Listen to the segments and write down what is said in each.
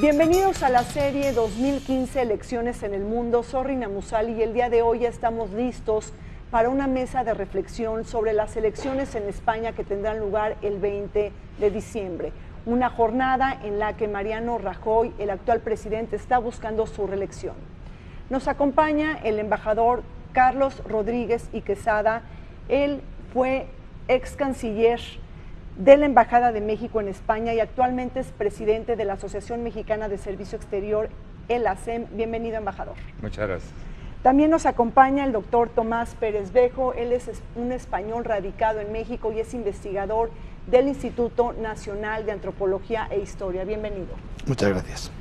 Bienvenidos a la serie 2015 Elecciones en el Mundo. Soy Rina Musali y el día de hoy ya estamos listos para una mesa de reflexión sobre las elecciones en España que tendrán lugar el 20 de diciembre. Una jornada en la que Mariano Rajoy, el actual presidente, está buscando su reelección. Nos acompaña el embajador Carlos Rodríguez y Quesada. Él fue ex canciller de la Embajada de México en España y actualmente es presidente de la Asociación Mexicana de Servicio Exterior, el ASEM. Bienvenido, embajador. Muchas gracias. También nos acompaña el doctor Tomás Pérez Bejo. Él es un español radicado en México y es investigador del Instituto Nacional de Antropología e Historia. Bienvenido. Muchas gracias.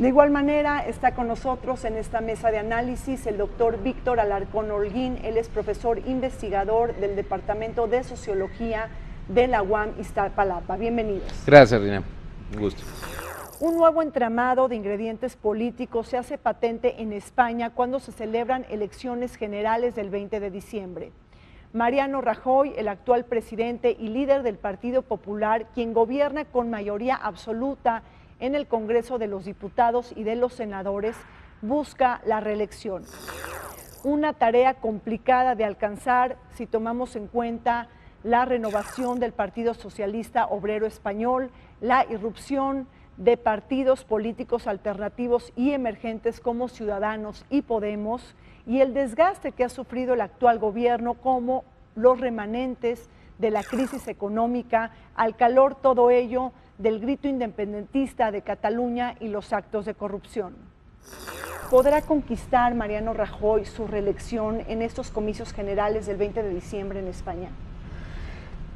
De igual manera está con nosotros en esta mesa de análisis el doctor Víctor Alarcón Holguín. Él es profesor investigador del Departamento de Sociología de la UAM Iztapalapa. Bienvenidos. Gracias, Rina. Un gusto. Un nuevo entramado de ingredientes políticos se hace patente en España cuando se celebran elecciones generales del 20 de diciembre. Mariano Rajoy, el actual presidente y líder del Partido Popular, quien gobierna con mayoría absoluta en el Congreso de los Diputados y de los Senadores, busca la reelección. Una tarea complicada de alcanzar si tomamos en cuenta la renovación del Partido Socialista Obrero Español, la irrupción de partidos políticos alternativos y emergentes como Ciudadanos y Podemos, y el desgaste que ha sufrido el actual gobierno como los remanentes de la crisis económica, al calor todo ello del grito independentista de Cataluña y los actos de corrupción. ¿Podrá conquistar Mariano Rajoy su reelección en estos comicios generales del 20 de diciembre en España?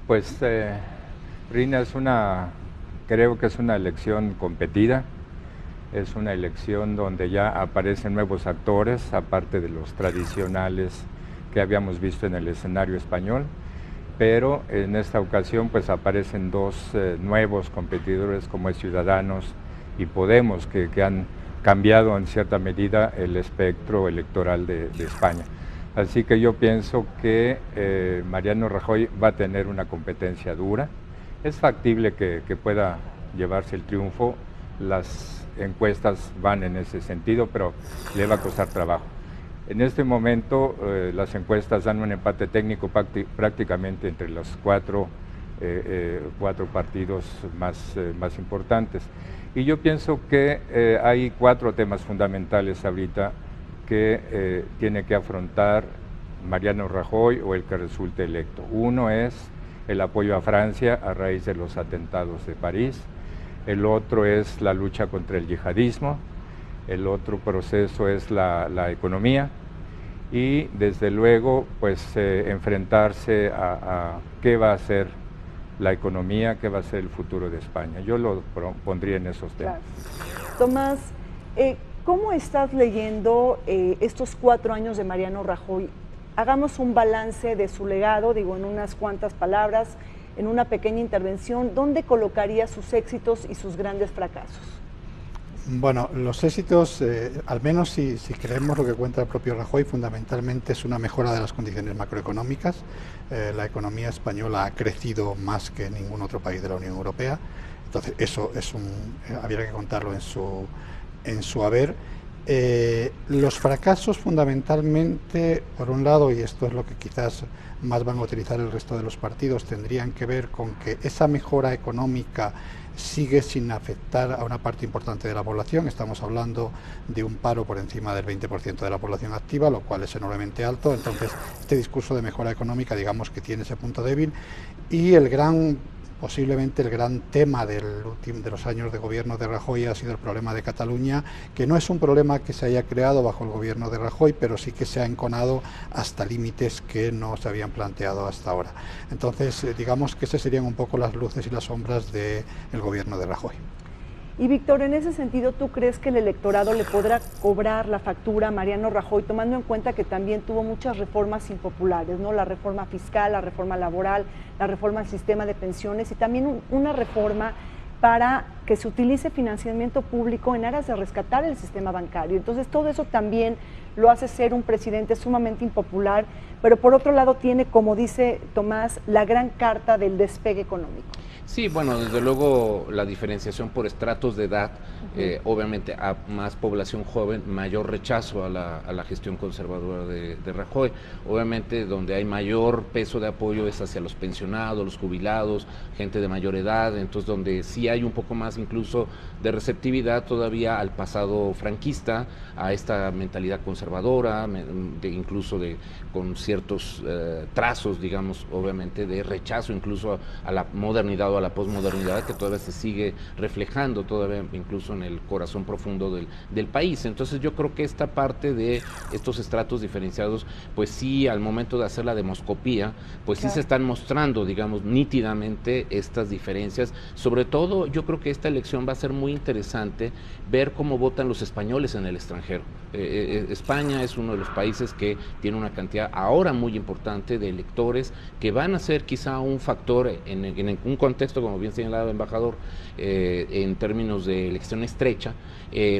Pues, Rina, creo que es una elección competida, es una elección donde ya aparecen nuevos actores, aparte de los tradicionales que habíamos visto en el escenario español, pero en esta ocasión pues aparecen dos nuevos competidores como es Ciudadanos y Podemos, que han cambiado en cierta medida el espectro electoral de España. Así que yo pienso que Mariano Rajoy va a tener una competencia dura. Es factible que pueda llevarse el triunfo, las encuestas van en ese sentido, pero le va a costar trabajo. En este momento las encuestas dan un empate técnico prácticamente entre los cuatro partidos más importantes. Y yo pienso que hay cuatro temas fundamentales ahorita que tiene que afrontar Mariano Rajoy o el que resulte electo. Uno es el apoyo a Francia a raíz de los atentados de París, el otro es la lucha contra el yihadismo, el otro proceso es la economía y desde luego pues enfrentarse a qué va a ser la economía, qué va a ser el futuro de España. Yo lo pondría en esos temas. Claro. Tomás, ¿cómo estás leyendo estos 4 años de Mariano Rajoy? Hagamos un balance de su legado, digo en unas cuantas palabras, en una pequeña intervención. ¿Dónde colocaría sus éxitos y sus grandes fracasos? Bueno, los éxitos, al menos si creemos lo que cuenta el propio Rajoy, fundamentalmente es una mejora de las condiciones macroeconómicas. La economía española ha crecido más que ningún otro país de la Unión Europea, entonces eso es habría que contarlo en su haber. Los fracasos fundamentalmente, por un lado, y esto es lo que quizás más van a utilizar el resto de los partidos, tendrían que ver con que esa mejora económica sigue sin afectar a una parte importante de la población. Estamos hablando de un paro por encima del 20% de la población activa, lo cual es enormemente alto. Entonces, este discurso de mejora económica, digamos que tiene ese punto débil, y posiblemente el gran tema de los años de gobierno de Rajoy ha sido el problema de Cataluña, que no es un problema que se haya creado bajo el gobierno de Rajoy, pero sí que se ha enconado hasta límites que no se habían planteado hasta ahora. Entonces, digamos que esas serían un poco las luces y las sombras del gobierno de Rajoy. Y Víctor, en ese sentido, ¿tú crees que el electorado le podrá cobrar la factura a Mariano Rajoy, tomando en cuenta que también tuvo muchas reformas impopulares, ¿no? La reforma fiscal, la reforma laboral, la reforma al sistema de pensiones y también una reforma para que se utilice financiamiento público en aras de rescatar el sistema bancario? Entonces, todo eso también lo hace ser un presidente sumamente impopular, pero por otro lado tiene, como dice Tomás, la gran carta del despegue económico. Sí, bueno, desde luego la diferenciación por estratos de edad, obviamente a más población joven, mayor rechazo a la gestión conservadora de Rajoy. Obviamente donde hay mayor peso de apoyo es hacia los pensionados, los jubilados, gente de mayor edad, entonces donde sí hay un poco más incluso de receptividad todavía al pasado franquista, a esta mentalidad conservadora, con ciertos trazos, digamos, obviamente de rechazo incluso a la modernidad o a la posmodernidad, que todavía se sigue reflejando todavía incluso en el corazón profundo del país. Entonces yo creo que esta parte de estos estratos diferenciados, pues sí, al momento de hacer la demoscopía, pues claro, sí se están mostrando, digamos, nítidamente estas diferencias. Sobre todo yo creo que esta elección va a ser muy interesante ver cómo votan los españoles en el extranjero. España es uno de los países que tiene una cantidad ahora muy importante de electores que van a ser quizá un factor en un contexto, como bien señalaba el embajador, en términos de elección estrecha,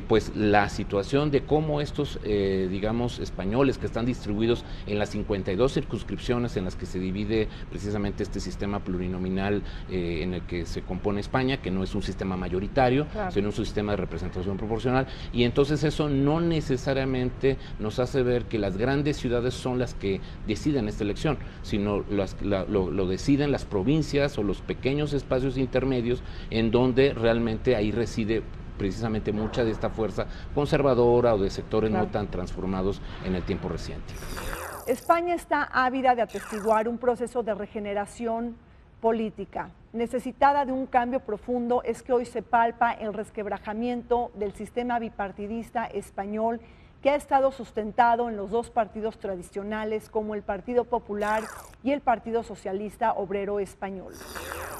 pues la situación de cómo estos, digamos, españoles que están distribuidos en las 52 circunscripciones en las que se divide precisamente este sistema plurinominal en el que se compone España, que no es un sistema mayoritario, claro, sino un sistema de representación proporcional, y entonces eso no necesariamente nos hace ver que las grandes ciudades son las que deciden esta elección, sino lo deciden las provincias o los pequeños espacios intermedios en donde realmente ahí reside precisamente mucha de esta fuerza conservadora o de sectores claro, no tan transformados en el tiempo reciente. España está ávida de atestiguar un proceso de regeneración política. Necesitada de un cambio profundo es que hoy se palpa el resquebrajamiento del sistema bipartidista español que ha estado sustentado en los dos partidos tradicionales como el Partido Popular y el Partido Socialista Obrero Español.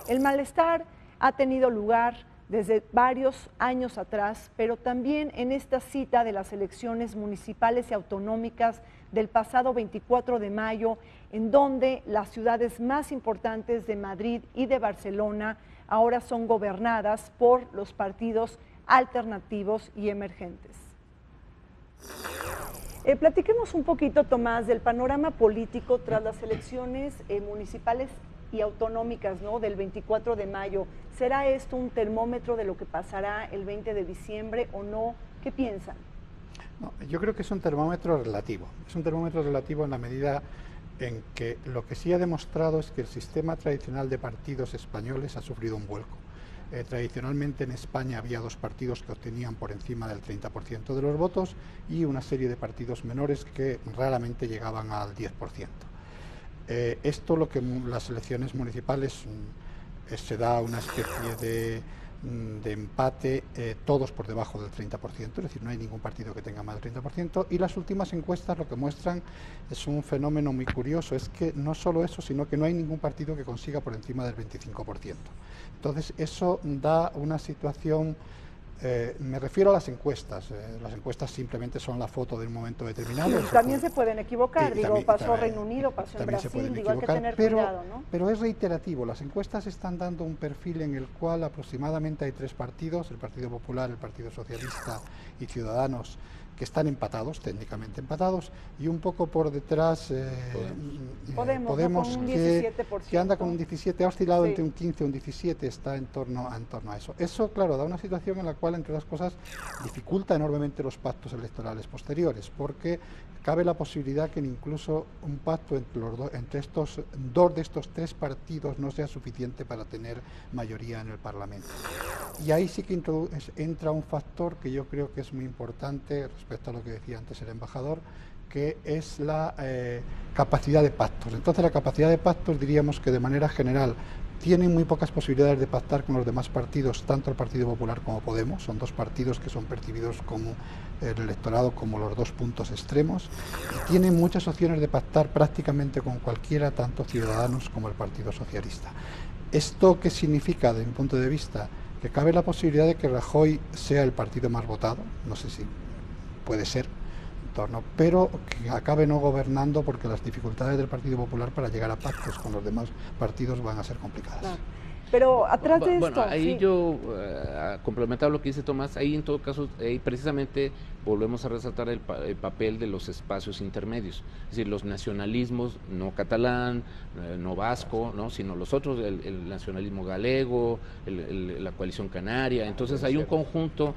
El malestar ha tenido lugar desde varios años atrás, pero también en esta cita de las elecciones municipales y autonómicas del pasado 24 de mayo, en donde las ciudades más importantes de Madrid y de Barcelona ahora son gobernadas por los partidos alternativos y emergentes. Platiquemos un poquito, Tomás, del panorama político tras las elecciones municipales y autonómicas, ¿no?, del 24 de mayo. ¿Será esto un termómetro de lo que pasará el 20 de diciembre o no? ¿Qué piensan? No, yo creo que es un termómetro relativo. Es un termómetro relativo en la medida en que lo que sí ha demostrado es que el sistema tradicional de partidos españoles ha sufrido un vuelco. Tradicionalmente en España había dos partidos que obtenían por encima del 30% de los votos y una serie de partidos menores que raramente llegaban al 10%. Esto lo que las elecciones municipales se da una especie de empate, todos por debajo del 30%, es decir, no hay ningún partido que tenga más del 30%, y las últimas encuestas lo que muestran es un fenómeno muy curioso, es que no solo eso, sino que no hay ningún partido que consiga por encima del 25%. Entonces, eso da una situación, me refiero a las encuestas simplemente son la foto de un momento determinado. Sí, también se pueden equivocar, pasó Reino Unido, pasó en Brasil, digo, hay que tener cuidado, ¿no? Pero es reiterativo, las encuestas están dando un perfil en el cual aproximadamente hay tres partidos, el Partido Popular, el Partido Socialista y Ciudadanos, que están empatados, técnicamente empatados, y un poco por detrás Podemos, que anda con un 17, ha oscilado entre un 15 y un 17, está en torno a eso. Eso, claro, da una situación en la cual, entre otras cosas, dificulta enormemente los pactos electorales posteriores, porque cabe la posibilidad que incluso un pacto entre estos dos de estos tres partidos no sea suficiente para tener mayoría en el Parlamento. Y ahí sí que entra un factor que yo creo que es muy importante respecto a lo que decía antes el embajador, que es la capacidad de pactos. Entonces, la capacidad de pactos, diríamos que de manera general tienen muy pocas posibilidades de pactar con los demás partidos, tanto el Partido Popular como Podemos. Son dos partidos que son percibidos como el electorado como los dos puntos extremos, y tienen muchas opciones de pactar prácticamente con cualquiera, tanto Ciudadanos como el Partido Socialista. ¿Esto qué significa, desde mi punto de vista? Que cabe la posibilidad de que Rajoy sea el partido más votado, no sé si puede ser, pero que acabe no gobernando, porque las dificultades del Partido Popular para llegar a pactos con los demás partidos van a ser complicadas. Claro. Pero atrás de esto... Ahí sí. yo, complementando lo que dice Tomás, ahí en todo caso, precisamente volvemos a resaltar el papel de los espacios intermedios, es decir, los nacionalismos, no catalán, no vasco, ¿no?, sino los otros, el nacionalismo galego, la coalición canaria. Entonces hay un conjunto,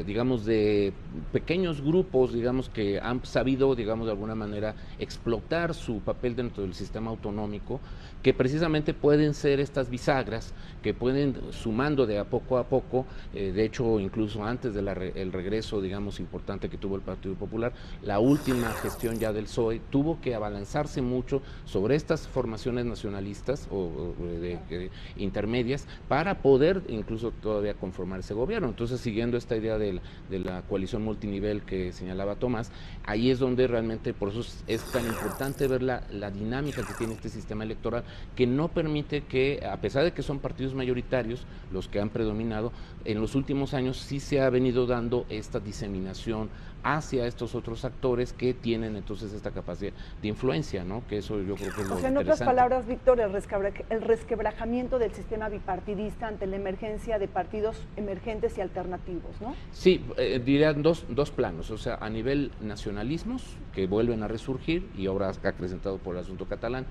digamos, de pequeños grupos, digamos, que han sabido, digamos, de alguna manera explotar su papel dentro del sistema autonómico, que precisamente pueden ser estas bisagras que pueden, sumando de a poco, de hecho incluso antes del regreso, digamos, importante que tuvo el Partido Popular, la última gestión ya del PSOE tuvo que abalanzarse mucho sobre estas formaciones nacionalistas o intermedias para poder incluso todavía conformar ese gobierno. Entonces, siguiendo esta idea de la coalición multinivel que señalaba Tomás, ahí es donde realmente, por eso es tan importante ver la dinámica que tiene este sistema electoral, que no permite que, a pesar de que son partidos mayoritarios los que han predominado, en los últimos años sí se ha venido dando esta diseminación hacia estos otros actores que tienen entonces esta capacidad de influencia, ¿no? Que eso yo creo que es lo interesante. En otras palabras, Víctor, el resquebrajamiento del sistema bipartidista ante la emergencia de partidos emergentes y alternativos, ¿no? Sí, diría dos planos, o sea, a nivel nacionalismos, que vuelven a resurgir y ahora acrecentado por el asunto catalán,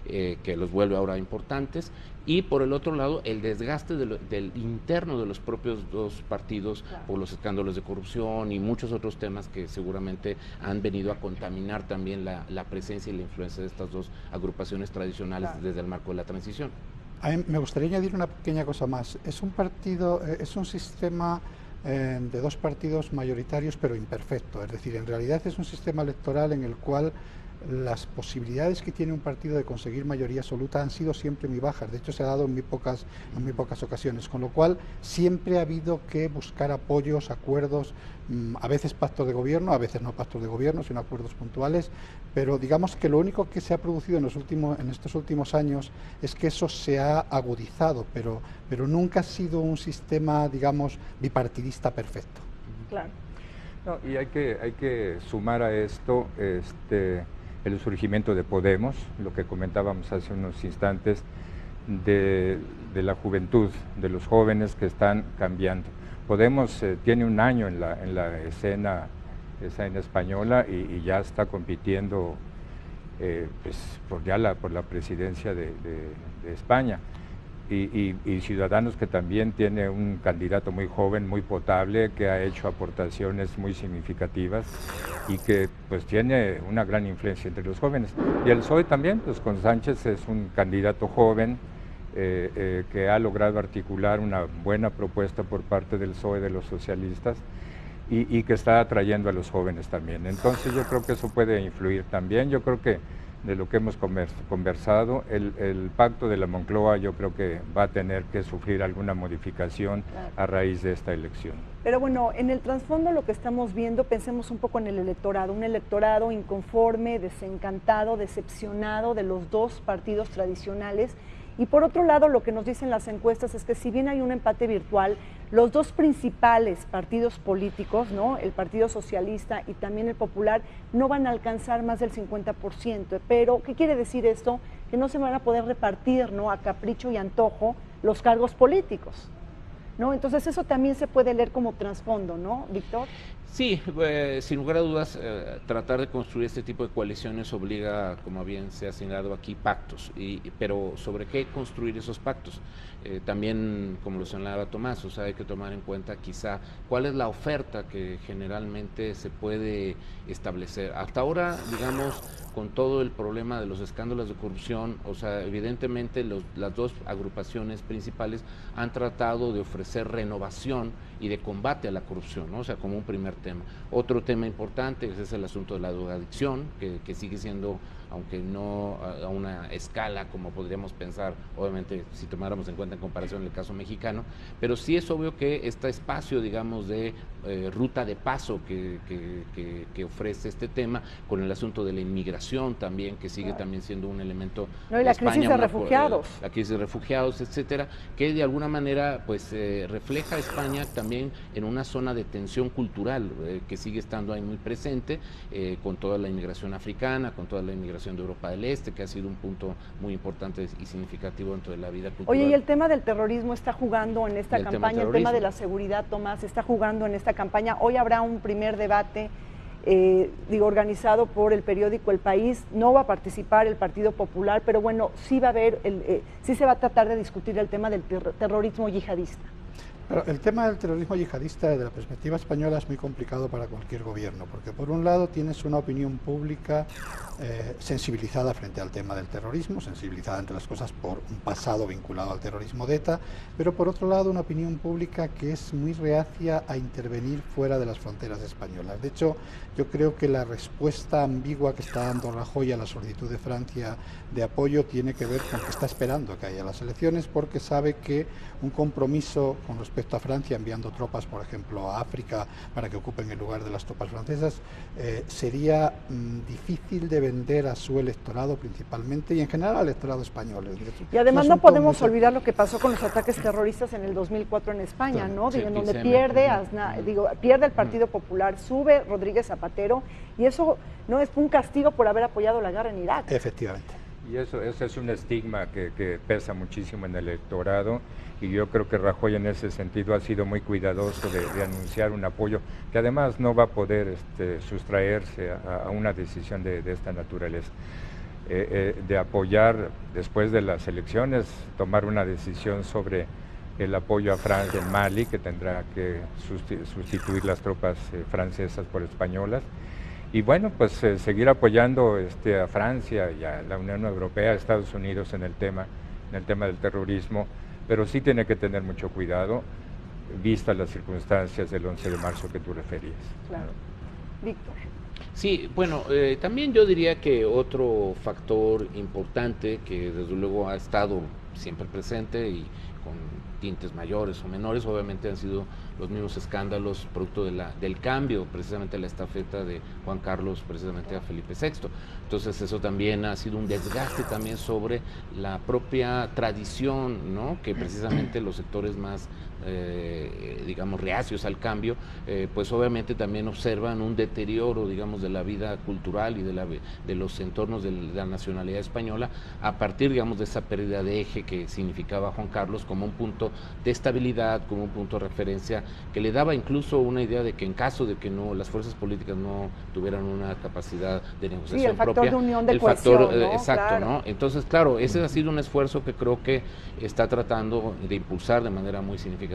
que los vuelve ahora importantes, y por el otro lado el desgaste del interno de los propios dos partidos, claro, por los escándalos de corrupción y muchos otros temas que seguramente han venido a contaminar también la presencia y la influencia de estas dos agrupaciones tradicionales, claro, desde el marco de la transición. A mí me gustaría añadir una pequeña cosa más. Es un sistema de dos partidos mayoritarios pero imperfecto, es decir, en realidad es un sistema electoral en el cual las posibilidades que tiene un partido de conseguir mayoría absoluta han sido siempre muy bajas. De hecho, se ha dado en muy pocas ocasiones, con lo cual siempre ha habido que buscar apoyos, acuerdos, a veces pactos de gobierno, a veces no pactos de gobierno, sino acuerdos puntuales, pero digamos que lo único que se ha producido en estos últimos años es que eso se ha agudizado, pero nunca ha sido un sistema, digamos, bipartidista perfecto. Claro. No, y hay que sumar a esto el surgimiento de Podemos, lo que comentábamos hace unos instantes, de la juventud, de los jóvenes que están cambiando. Podemos tiene un año en la escena española y ya está compitiendo pues, por la presidencia de España. Y Ciudadanos, que también tiene un candidato muy joven, muy potable, que ha hecho aportaciones muy significativas y que pues tiene una gran influencia entre los jóvenes. Y el PSOE también, pues con Sánchez es un candidato joven que ha logrado articular una buena propuesta por parte del PSOE, de los socialistas, y que está atrayendo a los jóvenes también. Entonces yo creo que eso puede influir también. Yo creo que de lo que hemos conversado, el pacto de la Moncloa yo creo que va a tener que sufrir alguna modificación, claro, a raíz de esta elección. Pero bueno, en el trasfondo lo que estamos viendo, pensemos un poco en el electorado, un electorado inconforme, desencantado, decepcionado de los dos partidos tradicionales. Y por otro lado, lo que nos dicen las encuestas es que si bien hay un empate virtual, los dos principales partidos políticos, ¿no?, el Partido Socialista y también el Popular, no van a alcanzar más del 50%. Pero, ¿qué quiere decir esto? Que no se van a poder repartir, ¿no?, a capricho y antojo los cargos políticos, ¿no? Entonces eso también se puede leer como trasfondo, ¿no, Víctor? Sí, sin lugar a dudas, tratar de construir este tipo de coaliciones obliga, como bien se ha señalado aquí, pactos. Pero ¿sobre qué construir esos pactos? También, como lo señalaba Tomás, o sea, hay que tomar en cuenta quizá cuál es la oferta que generalmente se puede establecer. Hasta ahora, digamos, con todo el problema de los escándalos de corrupción, o sea, evidentemente las dos agrupaciones principales han tratado de ofrecer renovación y de combate a la corrupción, ¿no? O sea, como un primer tema. Otro tema importante es el asunto de la drogadicción, que sigue siendo, aunque no a una escala como podríamos pensar, obviamente si tomáramos en cuenta en comparación el caso mexicano, pero sí es obvio que este espacio, digamos, de ruta de paso que ofrece este tema, con el asunto de la inmigración también, que sigue también siendo un elemento no, y la España, crisis de refugiados. La crisis de refugiados, etcétera, que de alguna manera pues refleja a España también en una zona de tensión cultural que sigue estando ahí muy presente, con toda la inmigración africana, con toda la inmigración de Europa del Este, que ha sido un punto muy importante y significativo dentro de la vida cultural. Oye, y el tema del terrorismo está jugando en esta campaña, el tema de la seguridad, Tomás, está jugando en esta campaña. Hoy habrá un primer debate organizado por el periódico El País. No va a participar el Partido Popular, pero bueno, sí va a haber, sí se va a tratar de discutir el tema del terrorismo yihadista. Pero el tema del terrorismo yihadista desde la perspectiva española es muy complicado para cualquier gobierno, porque por un lado tienes una opinión pública sensibilizada frente al tema del terrorismo, sensibilizada entre las cosas por un pasado vinculado al terrorismo de ETA, pero por otro lado una opinión pública que es muy reacia a intervenir fuera de las fronteras españolas. De hecho, yo creo que la respuesta ambigua que está dando Rajoy a la solicitud de Francia de apoyo tiene que ver con que está esperando que haya las elecciones, porque sabe que un compromiso con respecto a Francia, enviando tropas, por ejemplo, a África para que ocupen el lugar de las tropas francesas, sería difícil de vender a su electorado principalmente y en general al electorado español. Y además no podemos olvidar lo que pasó con los ataques terroristas en el 2004 en España, ¿no? Sí, en donde pierde el Partido Popular, sube Rodríguez Zapatero, y eso no es un castigo por haber apoyado la guerra en Irak. Efectivamente. Y eso es un estigma que pesa muchísimo en el electorado, y yo creo que Rajoy en ese sentido ha sido muy cuidadoso de anunciar un apoyo que además no va a poder sustraerse a una decisión de esta naturaleza. De apoyar después de las elecciones, tomar una decisión sobre el apoyo a Francia en Mali, que tendrá que sustituir las tropas francesas por españolas. Y bueno, pues seguir apoyando a Francia y a la Unión Europea, a Estados Unidos en el tema del terrorismo, pero sí tiene que tener mucho cuidado, vistas las circunstancias del 11 de marzo que tú referías. Claro. Víctor. Sí, bueno, también yo diría que otro factor importante que desde luego ha estado siempre presente y con tintes mayores o menores, obviamente han sido los mismos escándalos producto del cambio, precisamente la estafeta de Juan Carlos precisamente a Felipe VI. Entonces eso también ha sido un desgaste también sobre la propia tradición, ¿no? Que precisamente los sectores más digamos reacios al cambio, pues obviamente también observan un deterioro, digamos, de la vida cultural y de los entornos de la nacionalidad española a partir, digamos, de esa pérdida de eje que significaba Juan Carlos como un punto de estabilidad, como un punto de referencia que le daba incluso una idea de que en caso de que no las fuerzas políticas no tuvieran una capacidad de negociación sí, el factor propia, de unión, de cohesión, ¿no? Exacto, claro. ¿no? Entonces, claro, ese ha sido un esfuerzo que creo que está tratando de impulsar de manera muy significativa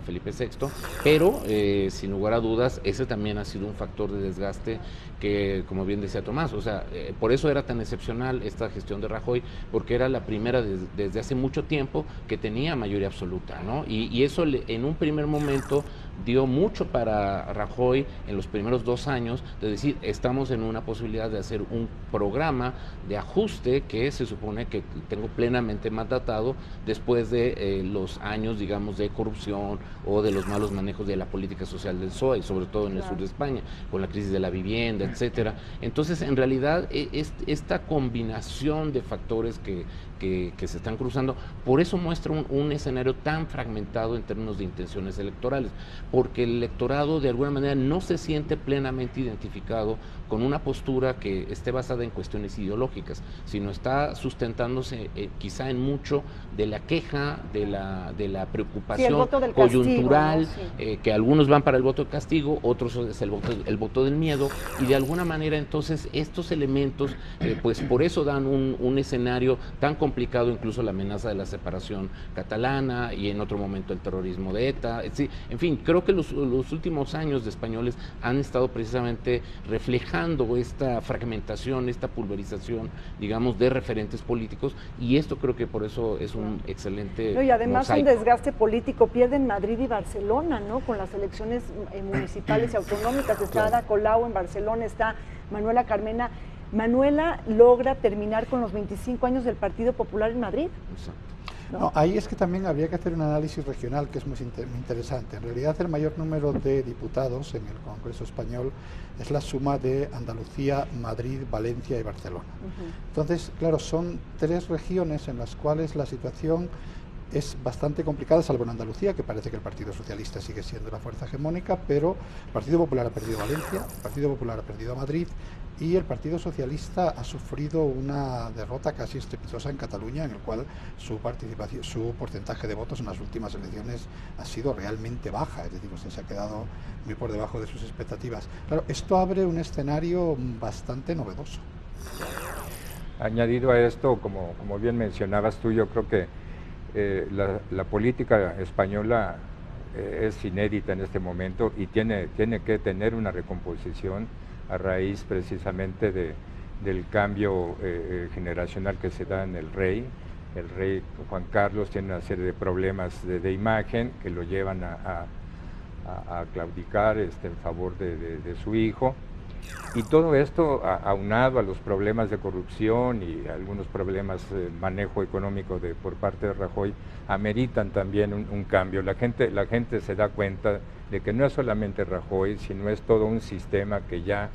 Felipe VI, pero sin lugar a dudas ese también ha sido un factor de desgaste que, como bien decía Tomás, o sea, por eso era tan excepcional esta gestión de Rajoy, porque era la primera desde hace mucho tiempo que tenía mayoría absoluta, ¿no? Y eso en un primer momento dio mucho para Rajoy en los primeros 2 años, de decir, estamos en una posibilidad de hacer un programa de ajuste que se supone que tengo plenamente mandatado después de los años, digamos, de corrupción o de los malos manejos de la política social del PSOE, sobre todo en el sur de España, con la crisis de la vivienda, etcétera. Entonces, en realidad, esta combinación de factores que se están cruzando, por eso muestra un escenario tan fragmentado en términos de intenciones electorales, porque el electorado de alguna manera no se siente plenamente identificado con una postura que esté basada en cuestiones ideológicas, sino está sustentándose quizá en mucho de la queja, de la preocupación coyuntural, castigo, ¿no? Sí. que algunos van para el voto de castigo, otros es el voto del miedo, y de alguna manera entonces estos elementos pues por eso dan un escenario tan complicado, incluso la amenaza de la separación catalana y en otro momento el terrorismo de ETA, en fin, creo que los últimos años de Españoles han estado precisamente reflejando esta fragmentación, esta pulverización, digamos, de referentes políticos, y esto creo que por eso es un excelente y además mosaico. un desgaste político, pierden Madrid y Barcelona, ¿no? Con las elecciones municipales y autonómicas, está Ada Colau en Barcelona, está Manuela Carmena. Manuela logra terminar con los 25 años del Partido Popular en Madrid. Exacto. No, ahí es que también habría que hacer un análisis regional que es muy interesante. En realidad el mayor número de diputados en el Congreso español es la suma de Andalucía, Madrid, Valencia y Barcelona. Entonces, claro, son tres regiones en las cuales la situación es bastante complicada, salvo en Andalucía, que parece que el Partido Socialista sigue siendo la fuerza hegemónica, pero el Partido Popular ha perdido Valencia, el Partido Popular ha perdido Madrid y el Partido Socialista ha sufrido una derrota casi estrepitosa en Cataluña, en el cual su participación, su porcentaje de votos en las últimas elecciones ha sido realmente baja, es decir, se ha quedado muy por debajo de sus expectativas. Claro, esto abre un escenario bastante novedoso. Añadido a esto, como bien mencionabas tú, yo creo que la política española es inédita en este momento y tiene que tener una recomposición a raíz precisamente del cambio generacional que se da en el rey. El rey Juan Carlos tiene una serie de problemas de imagen que lo llevan a claudicar en favor de su hijo. Y todo esto aunado a los problemas de corrupción y algunos problemas de manejo económico por parte de Rajoy, ameritan también un cambio. La gente se da cuenta de que no es solamente Rajoy, sino es todo un sistema que ya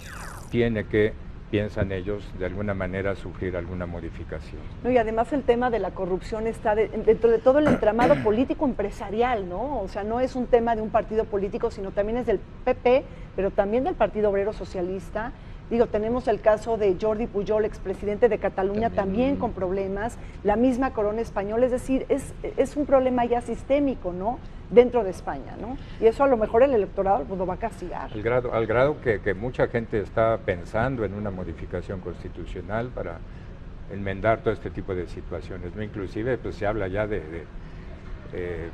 tiene que, piensan ellos, de alguna manera sufrir alguna modificación. No, y además el tema de la corrupción está dentro de todo el entramado político empresarial, ¿no? O sea, no es un tema de un partido político, sino también es del PP, pero también del Partido Obrero Socialista. Digo, tenemos el caso de Jordi Pujol, expresidente de Cataluña, también con problemas, la misma corona española, es decir, es un problema ya sistémico, ¿no?, dentro de España, ¿no? Y eso a lo mejor el electorado pues, lo va a castigar. Al grado que mucha gente está pensando en una modificación constitucional para enmendar todo este tipo de situaciones, ¿no? Inclusive pues se habla ya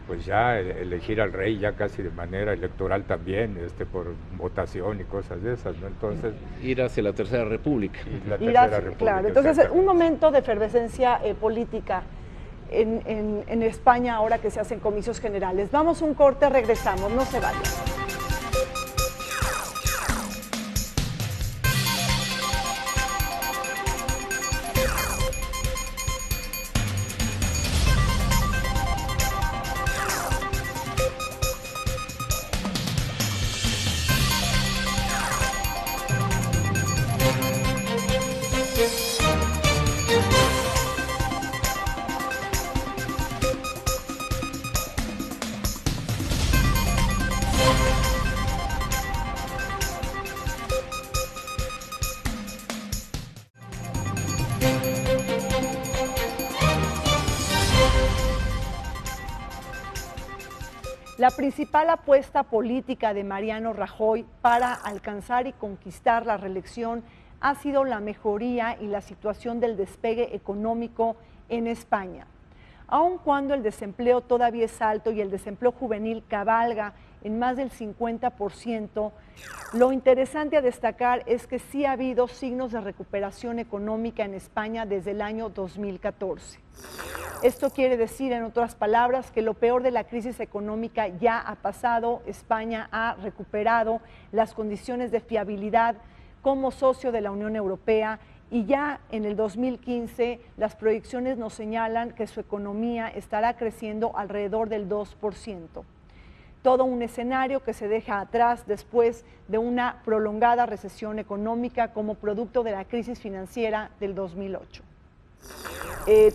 pues ya elegir al rey ya casi de manera electoral también, por votación y cosas de esas, ¿no? Entonces ir hacia la Tercera República. Claro, entonces un momento de efervescencia política en España ahora que se hacen comicios generales. Vamos a un corte, regresamos, no se vayan. La principal apuesta política de Mariano Rajoy para alcanzar y conquistar la reelección ha sido la mejoría y la situación del despegue económico en España. Aun cuando el desempleo todavía es alto y el desempleo juvenil cabalga en más del 50%, lo interesante a destacar es que sí ha habido signos de recuperación económica en España desde el año 2014. Esto quiere decir, en otras palabras, que lo peor de la crisis económica ya ha pasado. España ha recuperado las condiciones de fiabilidad como socio de la Unión Europea y ya en el 2015 las proyecciones nos señalan que su economía estará creciendo alrededor del 2%. Todo un escenario que se deja atrás después de una prolongada recesión económica como producto de la crisis financiera del 2008.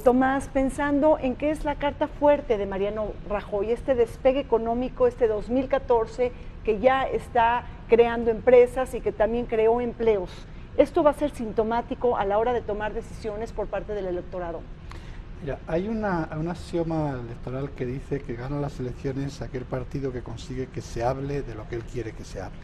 Tomás, pensando en qué es la carta fuerte de Mariano Rajoy, este despegue económico, este 2014, que ya está creando empresas y que también creó empleos, ¿esto va a ser sintomático a la hora de tomar decisiones por parte del electorado? Mira, hay un axioma electoral que dice que gana las elecciones aquel partido que consigue que se hable de lo que él quiere que se hable.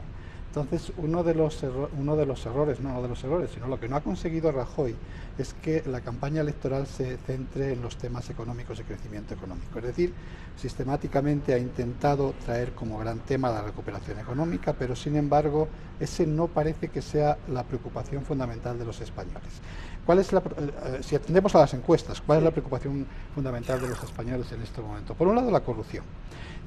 Entonces, no de los errores, sino lo que no ha conseguido Rajoy es que la campaña electoral se centre en los temas económicos y crecimiento económico. Es decir, sistemáticamente ha intentado traer como gran tema la recuperación económica, pero sin embargo, ese no parece que sea la preocupación fundamental de los españoles. Si atendemos a las encuestas, ¿cuál es la preocupación fundamental de los españoles en este momento? Por un lado, la corrupción.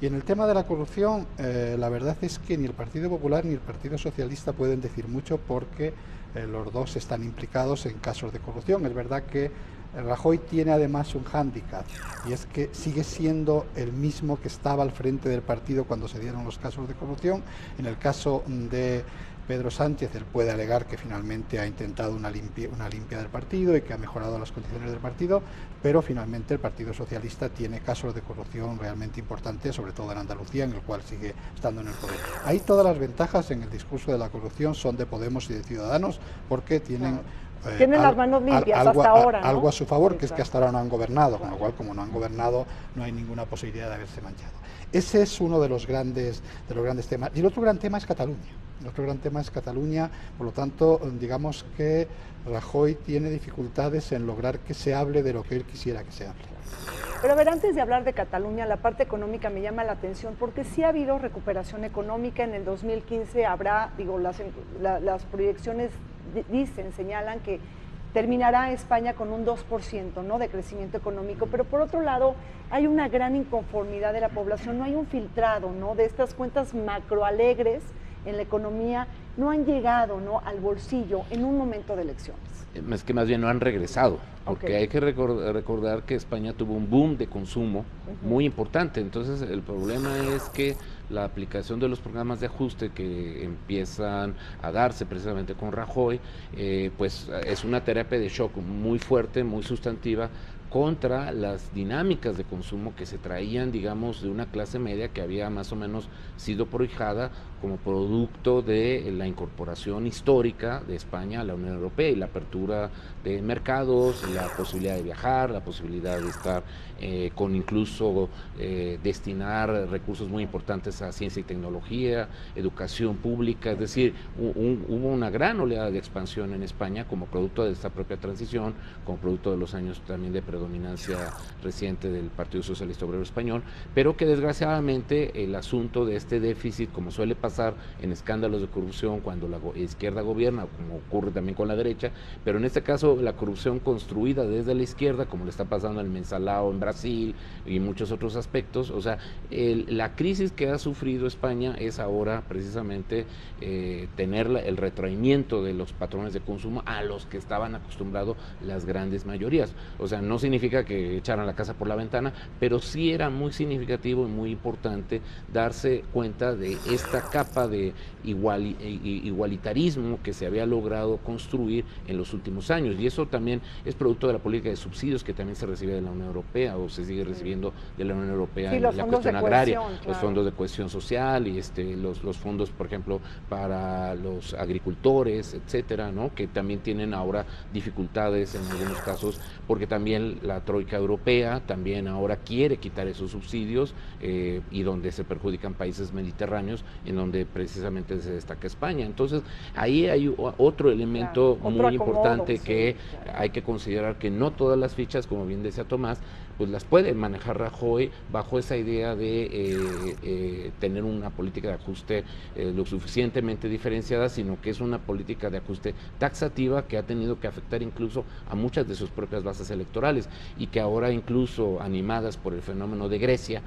Y en el tema de la corrupción, la verdad es que ni el Partido Popular ni el Partido Socialista pueden decir mucho porque los dos están implicados en casos de corrupción. Es verdad que Rajoy tiene además un hándicap, y es que sigue siendo el mismo que estaba al frente del partido cuando se dieron los casos de corrupción. En el caso de Pedro Sánchez, él puede alegar que finalmente ha intentado una limpia del partido y que ha mejorado las condiciones del partido, pero finalmente el Partido Socialista tiene casos de corrupción realmente importantes, sobre todo en Andalucía, en el cual sigue estando en el poder. Ahí todas las ventajas en el discurso de la corrupción son de Podemos y de Ciudadanos, porque tienen las manos limpias hasta ahora, ¿no? Algo a su favor, que es que hasta ahora no han gobernado, con lo cual, como no han gobernado, no hay ninguna posibilidad de haberse manchado. Ese es uno de los grandes temas. Y el otro gran tema es Cataluña. Por lo tanto, digamos que Rajoy tiene dificultades en lograr que se hable de lo que él quisiera que se hable. Pero a ver, antes de hablar de Cataluña, la parte económica me llama la atención porque sí ha habido recuperación económica. En el 2015 habrá, las proyecciones señalan que terminará España con un 2%, ¿no?, de crecimiento económico, pero por otro lado hay una gran inconformidad de la población, no hay un filtrado, ¿no?, de estas cuentas macroalegres en la economía, no han llegado, ¿no?, al bolsillo en un momento de elecciones. Es que más bien no han regresado, porque hay que recordar que España tuvo un boom de consumo muy importante. Entonces el problema es que la aplicación de los programas de ajuste que empiezan a darse precisamente con Rajoy, pues es una terapia de shock muy fuerte, muy sustantiva, contra las dinámicas de consumo que se traían, digamos, de una clase media que había más o menos sido prohijada como producto de la incorporación histórica de España a la Unión Europea y la apertura de mercados, la posibilidad de viajar, la posibilidad de estar con incluso destinar recursos muy importantes a ciencia y tecnología, educación pública, es decir, hubo una gran oleada de expansión en España como producto de esta propia transición, como producto de los años también de predominancia reciente del Partido Socialista Obrero Español, pero que desgraciadamente el asunto de este déficit, como suele pasar en escándalos de corrupción cuando la izquierda gobierna, como ocurre también con la derecha, pero en este caso la corrupción construida desde la izquierda, como le está pasando al Mensalao en Brasil y muchos otros aspectos, o sea, la crisis que ha sufrido España es ahora precisamente tener el retraimiento de los patrones de consumo a los que estaban acostumbrados las grandes mayorías. O sea, no significa que echaran la casa por la ventana, pero sí era muy significativo y muy importante darse cuenta de esta capa de igualitarismo que se había logrado construir en los últimos años, y eso también es producto de la política de subsidios que también se recibe de la Unión Europea o se sigue recibiendo de la Unión Europea, sí, en la cuestión agraria, claro, los fondos de cohesión social y los fondos, por ejemplo, para los agricultores, etcétera, ¿no?, que también tienen ahora dificultades en algunos casos, porque también la troika europea también ahora quiere quitar esos subsidios y donde se perjudican países mediterráneos, en donde precisamente se destaca España. Entonces ahí hay otro elemento muy importante que hay que considerar, que no todas las fichas, como bien decía Tomás, pues las puede manejar Rajoy bajo esa idea de tener una política de ajuste lo suficientemente diferenciada, sino que es una política de ajuste taxativa que ha tenido que afectar incluso a muchas de sus propias bases electorales, y que ahora, incluso animadas por el fenómeno de Grecia,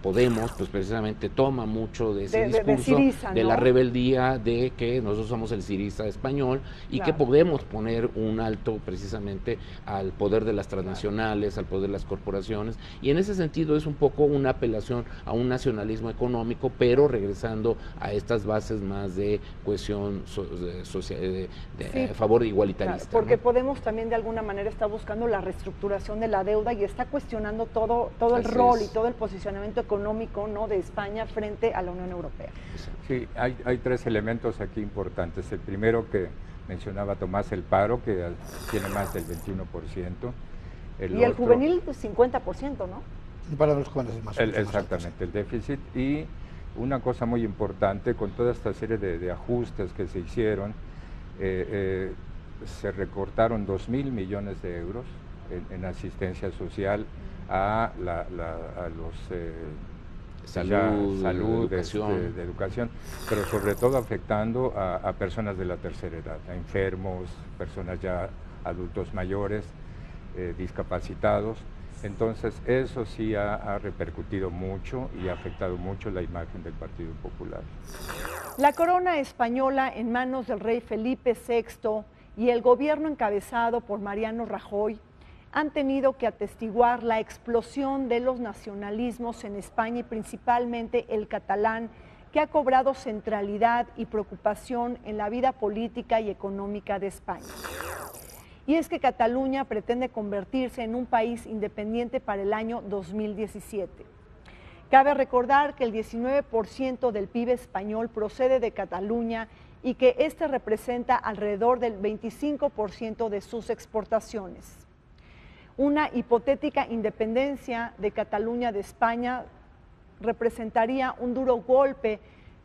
Podemos pues precisamente toma mucho de ese discurso discurso Syriza, de ¿no? la rebeldía, de que nosotros somos el Syriza español y Claro. que podemos poner un alto precisamente al poder de las transnacionales, al poder de las corporaciones, y en ese sentido es un poco una apelación a un nacionalismo económico, pero regresando a estas bases más de cohesión Sí, favor igualitarista. claro, porque ¿no? Podemos también de alguna manera está buscando la reestructuración de la deuda y está cuestionando todo el Así rol es. y todo el posicionamiento económico, ¿no?, de España frente a la Unión Europea. Sí, hay tres elementos aquí importantes. El primero que mencionaba Tomás, el paro, que tiene más del 21%. Y el juvenil, 50%, ¿no? Y para los jóvenes es más mucho más alto, Exactamente, el déficit. Y una cosa muy importante, con toda esta serie de ajustes que se hicieron, se recortaron 2.000 millones de euros en asistencia social a los Salud, educación. de educación, pero sobre todo afectando a personas de la tercera edad, a enfermos, personas ya adultos mayores, discapacitados. Entonces eso sí ha repercutido mucho y ha afectado mucho la imagen del Partido Popular. La corona española en manos del rey Felipe VI y el gobierno encabezado por Mariano Rajoy han tenido que atestiguar la explosión de los nacionalismos en España y principalmente el catalán, que ha cobrado centralidad y preocupación en la vida política y económica de España. Y es que Cataluña pretende convertirse en un país independiente para el año 2017. Cabe recordar que el 19% del PIB español procede de Cataluña y que este representa alrededor del 25% de sus exportaciones. Una hipotética independencia de Cataluña de España representaría un duro golpe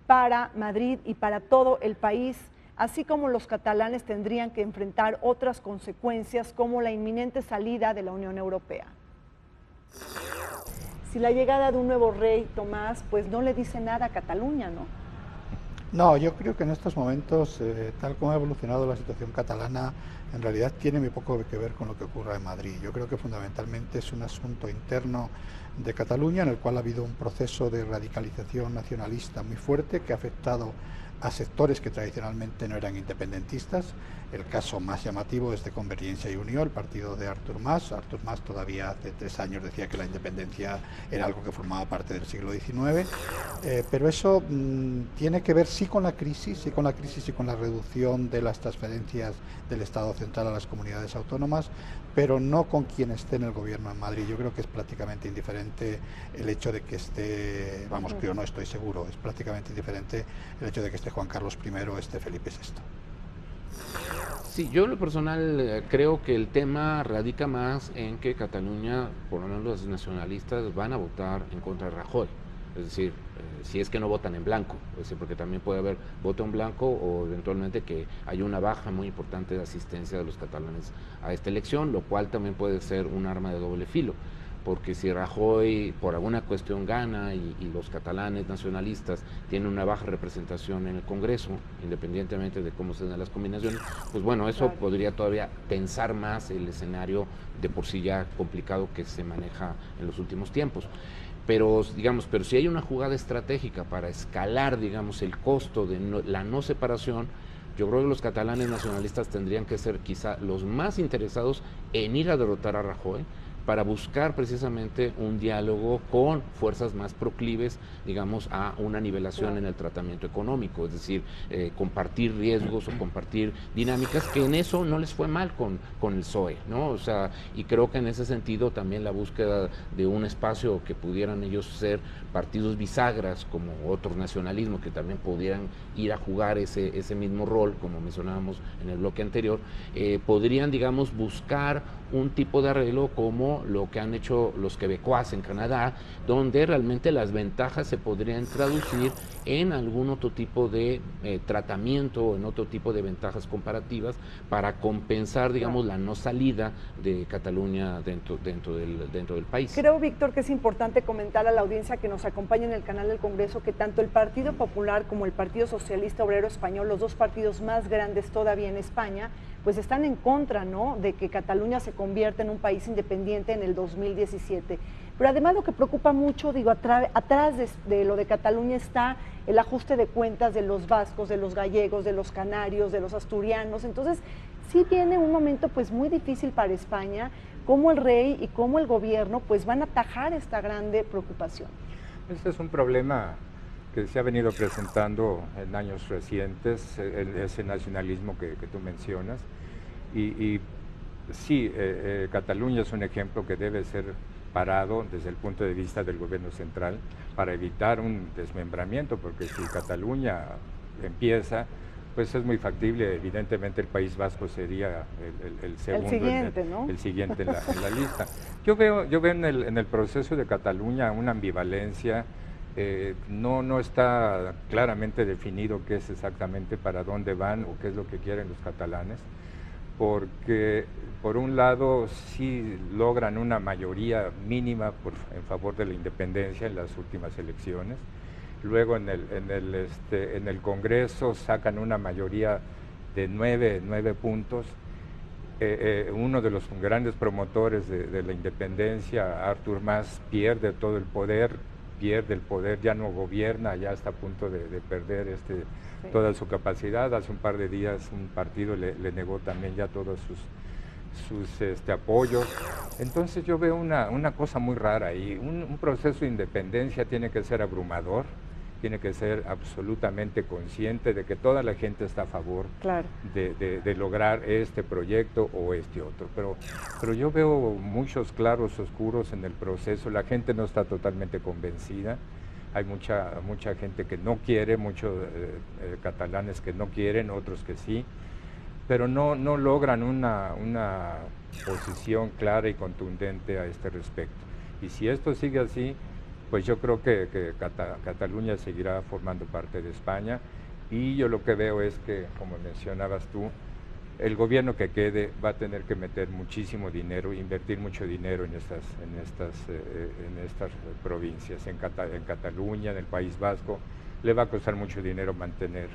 para Madrid y para todo el país, así como los catalanes tendrían que enfrentar otras consecuencias como la inminente salida de la Unión Europea. Si la llegada de un nuevo rey, Tomás, pues no le dice nada a Cataluña, ¿no? No, yo creo que en estos momentos, tal como ha evolucionado la situación catalana, en realidad tiene muy poco que ver con lo que ocurra en Madrid. Yo creo que fundamentalmente es un asunto interno de Cataluña, en el cual ha habido un proceso de radicalización nacionalista muy fuerte que ha afectado a sectores que tradicionalmente no eran independentistas. El caso más llamativo es de Convergencia y Unió, el partido de Artur Mas. Artur Mas todavía hace 3 años decía que la independencia era algo que formaba parte del siglo XIX, pero eso tiene que ver sí con la crisis y con la reducción de las transferencias del Estado central a las comunidades autónomas, pero no con quien esté en el gobierno en Madrid. Yo creo que es prácticamente indiferente el hecho de que esté, vamos, creo, no estoy seguro, es prácticamente indiferente el hecho de que esté Juan Carlos I o esté Felipe VI. Sí, yo en lo personal creo que el tema radica más en que Cataluña, por lo menos los nacionalistas, van a votar en contra de Rajoy. Es decir, si es que no votan en blanco, es decir, porque también puede haber voto en blanco o eventualmente que haya una baja muy importante de asistencia de los catalanes a esta elección, lo cual también puede ser un arma de doble filo, porque si Rajoy por alguna cuestión gana y los catalanes nacionalistas tienen una baja representación en el Congreso, independientemente de cómo se den las combinaciones, pues bueno, eso podría todavía tensar más el escenario de por sí ya complicado que se maneja en los últimos tiempos. Pero, digamos, pero si hay una jugada estratégica para escalar, digamos, el costo de la no separación, yo creo que los catalanes nacionalistas tendrían que ser quizá los más interesados en ir a derrotar a Rajoy, para buscar precisamente un diálogo con fuerzas más proclives, digamos, a una nivelación en el tratamiento económico, es decir, compartir riesgos o compartir dinámicas, que en eso no les fue mal con el PSOE, ¿no? O sea, y creo que en ese sentido también la búsqueda de un espacio que pudieran ellos ser partidos bisagras, como otros nacionalismos que también pudieran ir a jugar ese mismo rol, como mencionábamos en el bloque anterior, podrían, digamos, buscar un tipo de arreglo como lo que han hecho los quebecois en Canadá, donde realmente las ventajas se podrían traducir en algún otro tipo de tratamiento o en otro tipo de ventajas comparativas para compensar, digamos, la no salida de Cataluña dentro del país. Creo, Víctor, que es importante comentar a la audiencia que nos acompaña en el canal del Congreso que tanto el Partido Popular como el Partido Socialista Obrero Español, los dos partidos más grandes todavía en España, pues están en contra, ¿no?, de que Cataluña se convierta en un país independiente presidente en el 2017. Pero además lo que preocupa mucho, digo, atrás de lo de Cataluña está el ajuste de cuentas de los vascos, de los gallegos, de los canarios, de los asturianos. Entonces, sí viene un momento pues muy difícil para España, cómo el rey y cómo el gobierno pues van a atajar esta grande preocupación. Este es un problema que se ha venido presentando en años recientes, ese nacionalismo que tú mencionas, y sí, Cataluña es un ejemplo que debe ser parado desde el punto de vista del gobierno central para evitar un desmembramiento, porque si Cataluña empieza, pues es muy factible, evidentemente el País Vasco sería el segundo, siguiente, ¿no? El siguiente en la lista. Yo veo en el proceso de Cataluña una ambivalencia. No está claramente definido qué es exactamente para dónde van o qué es lo que quieren los catalanes, porque por un lado sí logran una mayoría mínima en favor de la independencia en las últimas elecciones, luego en el Congreso sacan una mayoría de 9 puntos. Uno de los grandes promotores de la independencia, Artur Mas, pierde todo el poder, ya no gobierna, ya está a punto de perder toda su capacidad. Hace un par de días un partido le negó también ya todos sus apoyos. Entonces yo veo una cosa muy rara ahí. Un proceso de independencia tiene que ser abrumador, tiene que ser absolutamente consciente de que toda la gente está a favor claro. de lograr este proyecto o este otro. Pero yo veo muchos claros oscuros en el proceso, la gente no está totalmente convencida, hay mucha gente que no quiere, muchos catalanes que no quieren, otros que sí, pero no logran una posición clara y contundente a este respecto. Y si esto sigue así, pues yo creo que Cataluña seguirá formando parte de España, y yo lo que veo es que, como mencionabas tú, el gobierno que quede va a tener que meter muchísimo dinero, invertir mucho dinero en estas provincias, en Cataluña, en el País Vasco, le va a costar mucho dinero mantener.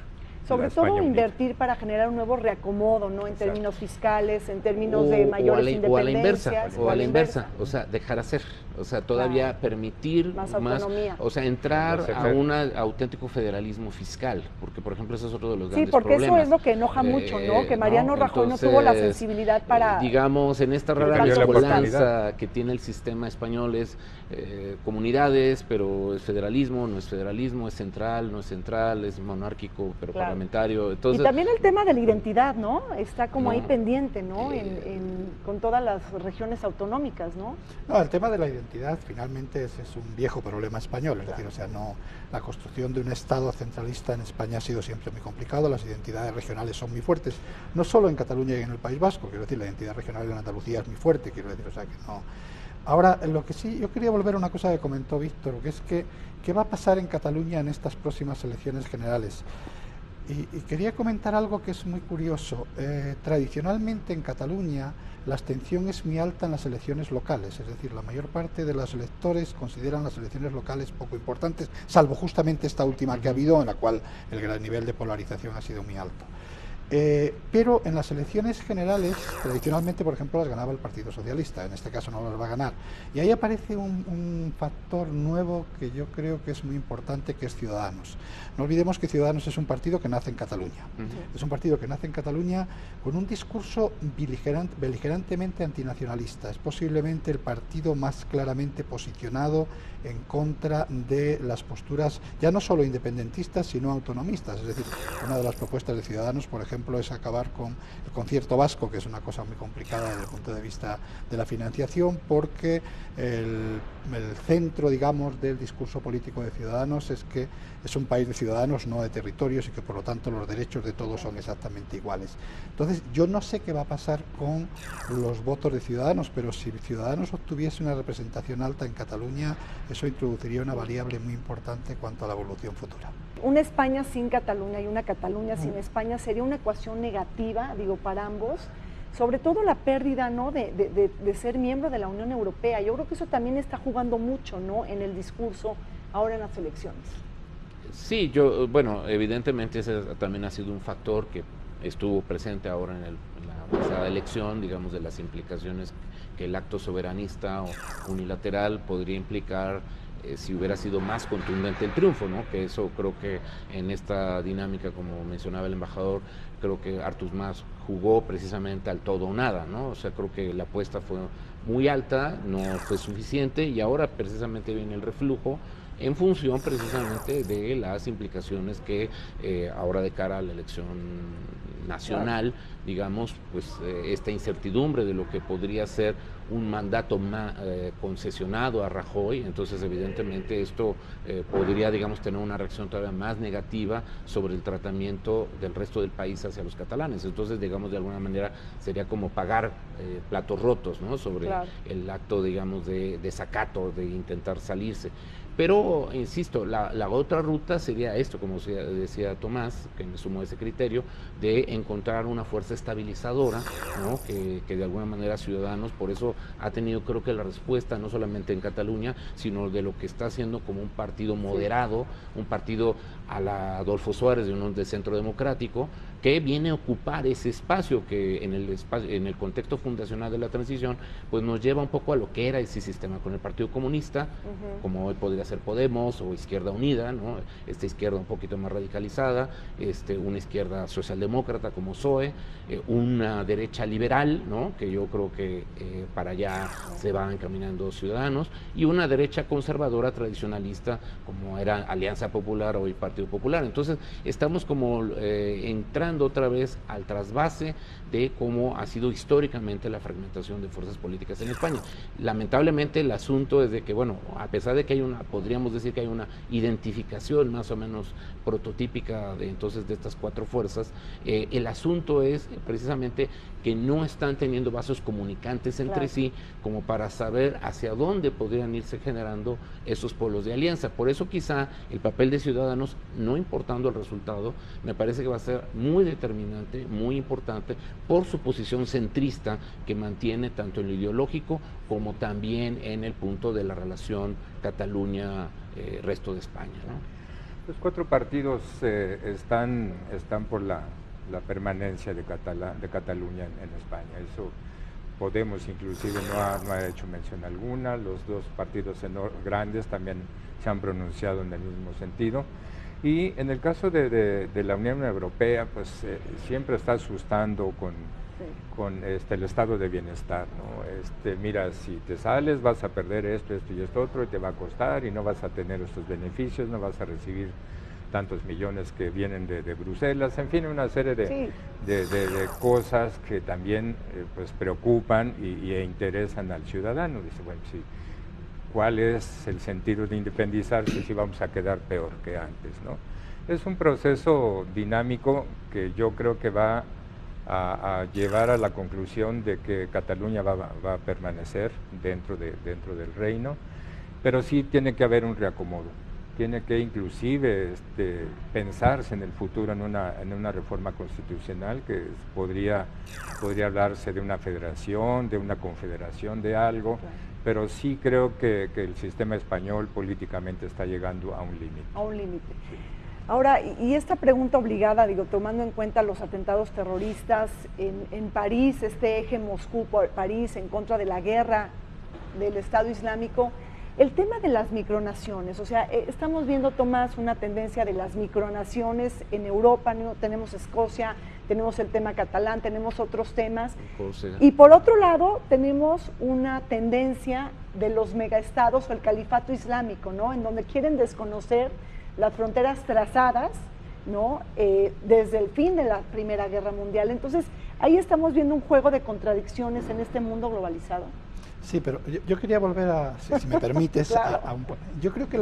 Sobre todo invertir para generar un nuevo reacomodo, ¿no? En Exacto. términos fiscales, en términos de mayores independencias. O a la inversa, o sea, dejar hacer, o sea, todavía permitir más autonomía. O sea, entrar a un auténtico federalismo fiscal, porque por ejemplo ese es otro de los grandes sí, porque problemas. eso es lo que enoja mucho, ¿no? Que Mariano Rajoy no tuvo la sensibilidad para... digamos, en esta rara mezcolanza que tiene el sistema español es comunidades, pero es federalismo, no es federalismo, es central, no es central, es monárquico, pero claro. parlamentario. Entonces, y también el tema de la identidad, ¿no? Está como ahí pendiente, ¿no? Con todas las regiones autonómicas, ¿no? No, el tema de la identidad finalmente es un viejo problema español, es decir, o sea, no, la construcción de un Estado centralista en España ha sido siempre muy complicado, las identidades regionales son muy fuertes, no solo en Cataluña y en el País Vasco, quiero decir, la identidad regional en Andalucía es muy fuerte, quiero decir, o sea, que no... Ahora, lo que sí, yo quería volver a una cosa que comentó Víctor, que es que ¿qué va a pasar en Cataluña en estas próximas elecciones generales? Y quería comentar algo que es muy curioso. Tradicionalmente en Cataluña la abstención es muy alta en las elecciones locales, es decir, la mayor parte de los electores consideran las elecciones locales poco importantes, salvo justamente esta última que ha habido, en la cual el gran nivel de polarización ha sido muy alto. Pero en las elecciones generales, tradicionalmente, por ejemplo, las ganaba el Partido Socialista, en este caso no las va a ganar. Y ahí aparece un factor nuevo que yo creo que es muy importante, que es Ciudadanos. No olvidemos que Ciudadanos es un partido que nace en Cataluña. Es un partido que nace en Cataluña con un discurso beligerantemente antinacionalista. Es posiblemente el partido más claramente posicionado en contra de las posturas, ya no solo independentistas, sino autonomistas. Es decir, una de las propuestas de Ciudadanos, por ejemplo, es acabar con el concierto vasco, que es una cosa muy complicada desde el punto de vista de la financiación, porque el centro, digamos, del discurso político de Ciudadanos es que es un país de ciudadanos, no de territorios, y que por lo tanto los derechos de todos son exactamente iguales. Entonces, yo no sé qué va a pasar con los votos de Ciudadanos, pero si Ciudadanos obtuviese una representación alta en Cataluña, eso introduciría una variable muy importante cuanto a la evolución futura. Una España sin Cataluña y una Cataluña sin España sería una ecuación negativa, digo, para ambos, sobre todo la pérdida, ¿no?, de ser miembro de la Unión Europea. Yo creo que eso también está jugando mucho, ¿no?, en el discurso ahora en las elecciones. Sí, bueno, evidentemente ese también ha sido un factor que estuvo presente ahora en la pasada elección, digamos, de las implicaciones que el acto soberanista o unilateral podría implicar si hubiera sido más contundente el triunfo, ¿no? Que eso creo que en esta dinámica, como mencionaba el embajador, creo que Artur Mas jugó precisamente al todo o nada, ¿no? O sea, creo que la apuesta fue muy alta, no fue suficiente y ahora precisamente viene el reflujo en función precisamente de las implicaciones que ahora de cara a la elección nacional, digamos, pues esta incertidumbre de lo que podría ser un mandato concesionado a Rajoy, entonces evidentemente esto podría, digamos, tener una reacción todavía más negativa sobre el tratamiento del resto del país hacia los catalanes. Entonces, digamos, de alguna manera sería como pagar platos rotos, ¿no? Sobre el acto, digamos, de desacato, de intentar salirse. Pero, insisto, la otra ruta sería esto, como decía Tomás, que me sumo a ese criterio, de encontrar una fuerza estabilizadora, ¿no? que de alguna manera Ciudadanos, por eso ha tenido, creo que la respuesta, no solamente en Cataluña, sino de lo que está haciendo como un partido moderado, un partido a la Adolfo Suárez de Centro Democrático, que viene a ocupar ese espacio que en el contexto fundacional de la transición, pues nos lleva un poco a lo que era ese sistema con el Partido Comunista, como hoy podría ser Podemos o Izquierda Unida, ¿no? Esta izquierda un poquito más radicalizada, una izquierda socialdemócrata como PSOE, una derecha liberal, ¿no? Que yo creo que para allá se va encaminando Ciudadanos, y una derecha conservadora tradicionalista como era Alianza Popular o el Partido Popular. Entonces estamos como entrando otra vez al trasvase de cómo ha sido históricamente la fragmentación de fuerzas políticas en España. Lamentablemente el asunto es de que, bueno, a pesar de que podríamos decir que hay una identificación más o menos prototípica de estas cuatro fuerzas, el asunto es precisamente que no están teniendo vasos comunicantes entre sí como para saber hacia dónde podrían irse generando esos polos de alianza. Por eso quizá el papel de Ciudadanos, no importando el resultado, me parece que va a ser muy determinante, muy importante, por su posición centrista que mantiene tanto en lo ideológico como también en el punto de la relación Cataluña-resto de España, ¿no? Los cuatro partidos están por la permanencia de Cataluña en España. Eso Podemos inclusive no ha hecho mención alguna. Los dos partidos grandes también se han pronunciado en el mismo sentido. Y en el caso de la Unión Europea, pues siempre está asustando con el estado de bienestar, ¿no? Mira, si te sales vas a perder esto y esto otro, y te va a costar, y no vas a tener estos beneficios, no vas a recibir tantos millones que vienen de Bruselas, en fin, una serie de cosas que también pues preocupan e interesan al ciudadano. Dice, bueno, sí, ¿cuál es el sentido de independizarse si vamos a quedar peor que antes, ¿no? Es un proceso dinámico que yo creo que va a llevar a la conclusión de que Cataluña va a permanecer dentro del reino, pero sí tiene que haber un reacomodo. Tiene que inclusive pensarse en el futuro en una reforma constitucional que podría hablarse de una federación, de una confederación, de algo, pero sí creo que el sistema español políticamente está llegando a un límite. A un límite. Ahora, y esta pregunta obligada, digo, tomando en cuenta los atentados terroristas en París, este eje Moscú-París en contra de la guerra del Estado Islámico, el tema de las micronaciones, o sea, estamos viendo, Tomás, una tendencia de las micronaciones en Europa, ¿no? Tenemos Escocia, tenemos el tema catalán, tenemos otros temas, y por otro lado tenemos una tendencia de los megaestados o el califato islámico, ¿no? En donde quieren desconocer las fronteras trazadas, ¿no? Desde el fin de la Primera Guerra Mundial. Entonces, ahí estamos viendo un juego de contradicciones en este mundo globalizado. Sí, pero yo quería volver a, si me permites, claro. Yo creo que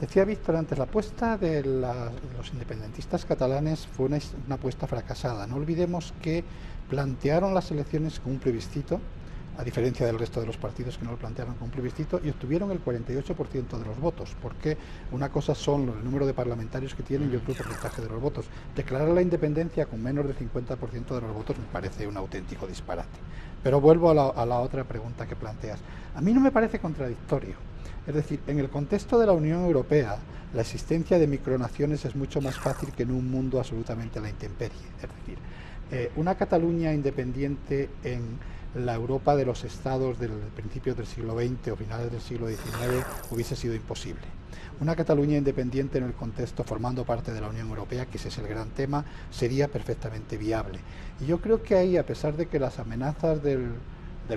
decía Víctor antes, la apuesta de los independentistas catalanes fue una apuesta fracasada. No olvidemos que plantearon las elecciones como un plebiscito, a diferencia del resto de los partidos que no lo plantearon con plebiscito, y obtuvieron el 48% de los votos, porque una cosa son el número de parlamentarios que tienen y otro porcentaje de los votos. Declarar la independencia con menos del 50% de los votos me parece un auténtico disparate. Pero vuelvo a la otra pregunta que planteas. A mí no me parece contradictorio. Es decir, en el contexto de la Unión Europea, la existencia de micronaciones es mucho más fácil que en un mundo absolutamente a la intemperie. Es decir, una Cataluña independiente en la Europa de los estados del principios del siglo XX o finales del siglo XIX hubiese sido imposible. Una Cataluña independiente en el contexto formando parte de la Unión Europea, que ese es el gran tema, sería perfectamente viable. Y yo creo que ahí, a pesar de que las amenazas del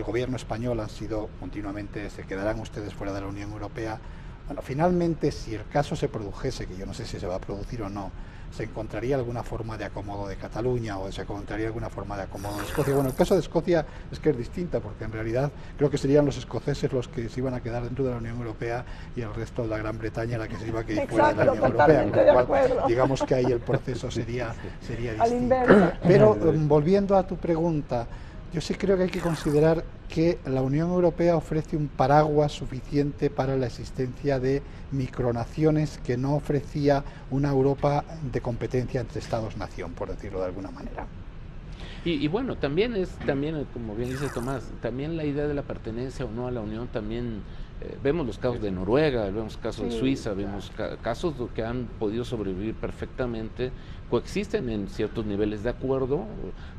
gobierno español han sido continuamente, se quedarán ustedes fuera de la Unión Europea, bueno, finalmente, si el caso se produjese, que yo no sé si se va a producir o no, se encontraría alguna forma de acomodo de Cataluña o se encontraría alguna forma de acomodo de Escocia. Bueno, el caso de Escocia es que es distinta, porque en realidad creo que serían los escoceses los que se iban a quedar dentro de la Unión Europea y el resto de la Gran Bretaña la que se iba a quedar fuera de la Unión Europea, con lo cual digamos que ahí el proceso sería distinto. Pero volviendo a tu pregunta, yo sí creo que hay que considerar que la Unión Europea ofrece un paraguas suficiente para la existencia de micronaciones que no ofrecía una Europa de competencia entre Estados-nación, por decirlo de alguna manera. Y bueno, también, como bien dice Tomás, también la idea de la pertenencia o no a la Unión también... vemos los casos de Noruega, vemos casos de Suiza, vemos casos que han podido sobrevivir perfectamente, coexisten en ciertos niveles de acuerdo,